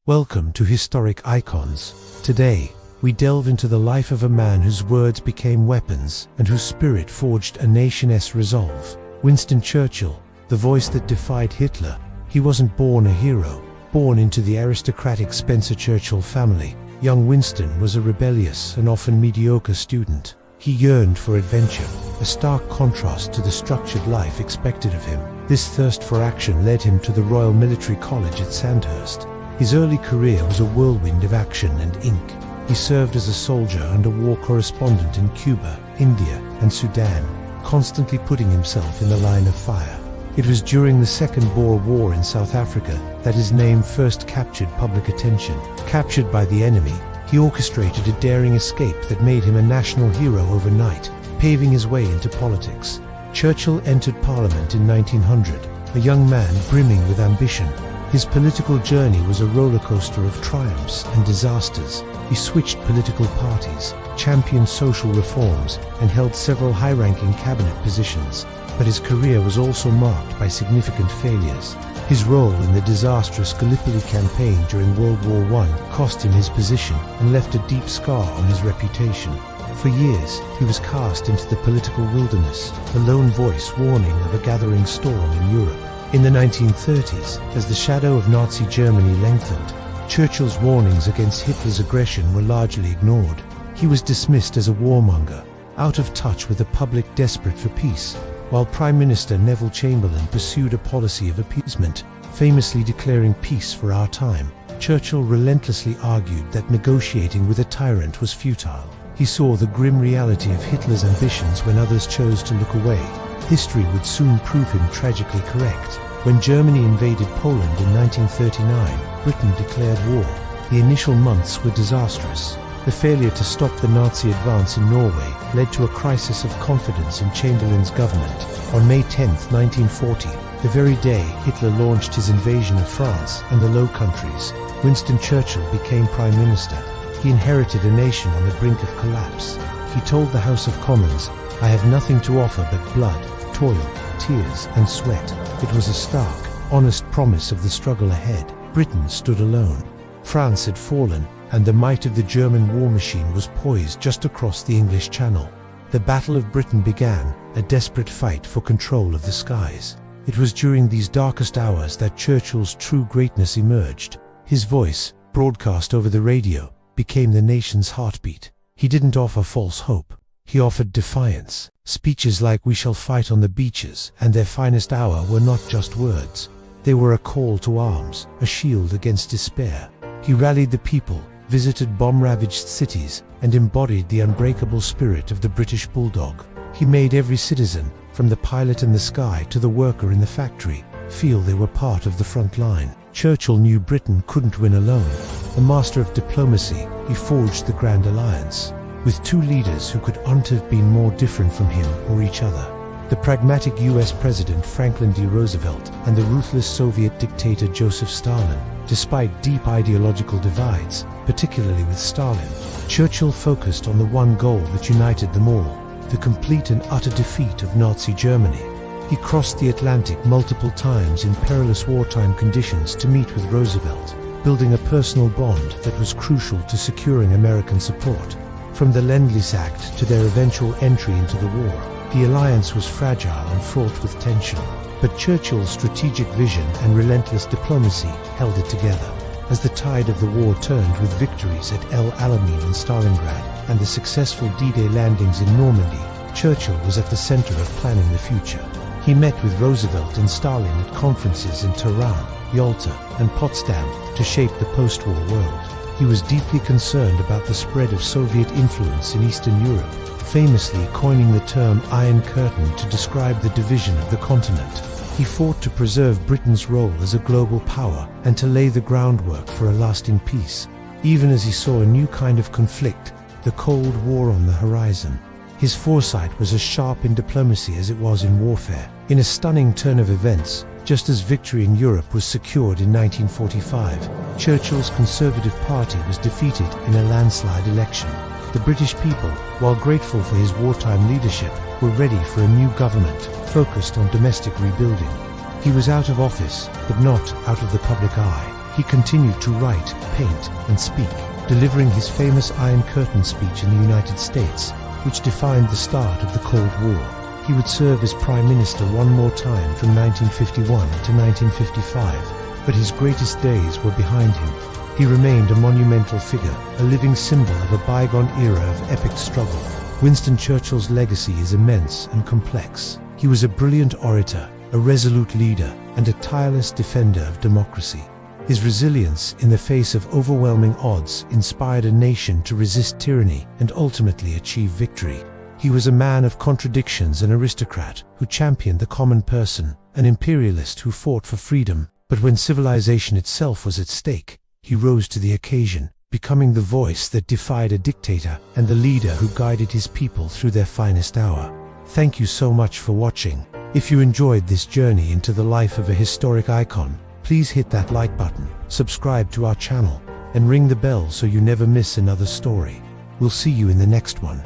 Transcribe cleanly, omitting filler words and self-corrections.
Welcome to Historic Icons. Today, we delve into the life of a man whose words became weapons and whose spirit forged a nation's resolve. Winston Churchill, the voice that defied Hitler. He wasn't born a hero. Born into the aristocratic Spencer Churchill family, young Winston was a rebellious and often mediocre student. He yearned for adventure, a stark contrast to the structured life expected of him. This thirst for action led him to the Royal Military College at Sandhurst. His early career was a whirlwind of action and ink. He served as a soldier and a war correspondent in Cuba, India, and Sudan, constantly putting himself in the line of fire. It was during the Second Boer War in South Africa that his name first captured public attention. Captured by the enemy, he orchestrated a daring escape that made him a national hero overnight, paving his way into politics. Churchill entered Parliament in 1900, a young man brimming with ambition. His political journey was a roller coaster of triumphs and disasters. He switched political parties, championed social reforms, and held several high-ranking cabinet positions. But his career was also marked by significant failures. His role in the disastrous Gallipoli campaign during World War I cost him his position and left a deep scar on his reputation. For years, he was cast into the political wilderness, a lone voice warning of a gathering storm in Europe. In the 1930s, as the shadow of Nazi Germany lengthened, Churchill's warnings against Hitler's aggression were largely ignored. He was dismissed as a warmonger, out of touch with the public desperate for peace, while Prime Minister Neville Chamberlain pursued a policy of appeasement, famously declaring peace for our time. Churchill relentlessly argued that negotiating with a tyrant was futile. He saw the grim reality of Hitler's ambitions when others chose to look away. History would soon prove him tragically correct. When Germany invaded Poland in 1939, Britain declared war. The initial months were disastrous. The failure to stop the Nazi advance in Norway led to a crisis of confidence in Chamberlain's government. On May 10, 1940, the very day Hitler launched his invasion of France and the Low Countries, Winston Churchill became Prime Minister. He inherited a nation on the brink of collapse. He told the House of Commons, "I have nothing to offer but blood, toil, tears, and sweat." It was a stark, honest promise of the struggle ahead. Britain stood alone. France had fallen, and the might of the German war machine was poised just across the English Channel. The Battle of Britain began, a desperate fight for control of the skies. It was during these darkest hours that Churchill's true greatness emerged. His voice, broadcast over the radio, became the nation's heartbeat. He didn't offer false hope. He offered defiance. Speeches like "We shall fight on the beaches" and "Their finest hour" were not just words. They were a call to arms, a shield against despair. He rallied the people, visited bomb-ravaged cities, and embodied the unbreakable spirit of the British bulldog. He made every citizen, from the pilot in the sky to the worker in the factory, feel they were part of the front line. Churchill knew Britain couldn't win alone. A master of diplomacy, he forged the Grand Alliance, with two leaders who couldn't have been more different from him or each other. The pragmatic US President Franklin D. Roosevelt and the ruthless Soviet dictator Joseph Stalin. Despite deep ideological divides, particularly with Stalin, Churchill focused on the one goal that united them all: the complete and utter defeat of Nazi Germany. He crossed the Atlantic multiple times in perilous wartime conditions to meet with Roosevelt, building a personal bond that was crucial to securing American support. From the Lend-Lease Act to their eventual entry into the war, the alliance was fragile and fraught with tension. But Churchill's strategic vision and relentless diplomacy held it together. As the tide of the war turned with victories at El Alamein and Stalingrad and the successful D-Day landings in Normandy, Churchill was at the center of planning the future. He met with Roosevelt and Stalin at conferences in Tehran, Yalta, and Potsdam to shape the post-war world. He was deeply concerned about the spread of Soviet influence in Eastern Europe, famously coining the term Iron Curtain to describe the division of the continent. He fought to preserve Britain's role as a global power and to lay the groundwork for a lasting peace, even as he saw a new kind of conflict, the Cold War, on the horizon. His foresight was as sharp in diplomacy as it was in warfare. In a stunning turn of events, just as victory in Europe was secured in 1945, Churchill's Conservative Party was defeated in a landslide election. The British people, while grateful for his wartime leadership, were ready for a new government focused on domestic rebuilding. He was out of office, but not out of the public eye. He continued to write, paint, and speak, delivering his famous Iron Curtain speech in the United States, which defined the start of the Cold War. He would serve as Prime Minister one more time from 1951 to 1955, but his greatest days were behind him. He remained a monumental figure, a living symbol of a bygone era of epic struggle. Winston Churchill's legacy is immense and complex. He was a brilliant orator, a resolute leader, and a tireless defender of democracy. His resilience in the face of overwhelming odds inspired a nation to resist tyranny and ultimately achieve victory. He was a man of contradictions, an aristocrat who championed the common person, an imperialist who fought for freedom, but when civilization itself was at stake, he rose to the occasion, becoming the voice that defied a dictator and the leader who guided his people through their finest hour. Thank you so much for watching. If you enjoyed this journey into the life of a historic icon, please hit that like button, subscribe to our channel, and ring the bell so you never miss another story. We'll see you in the next one.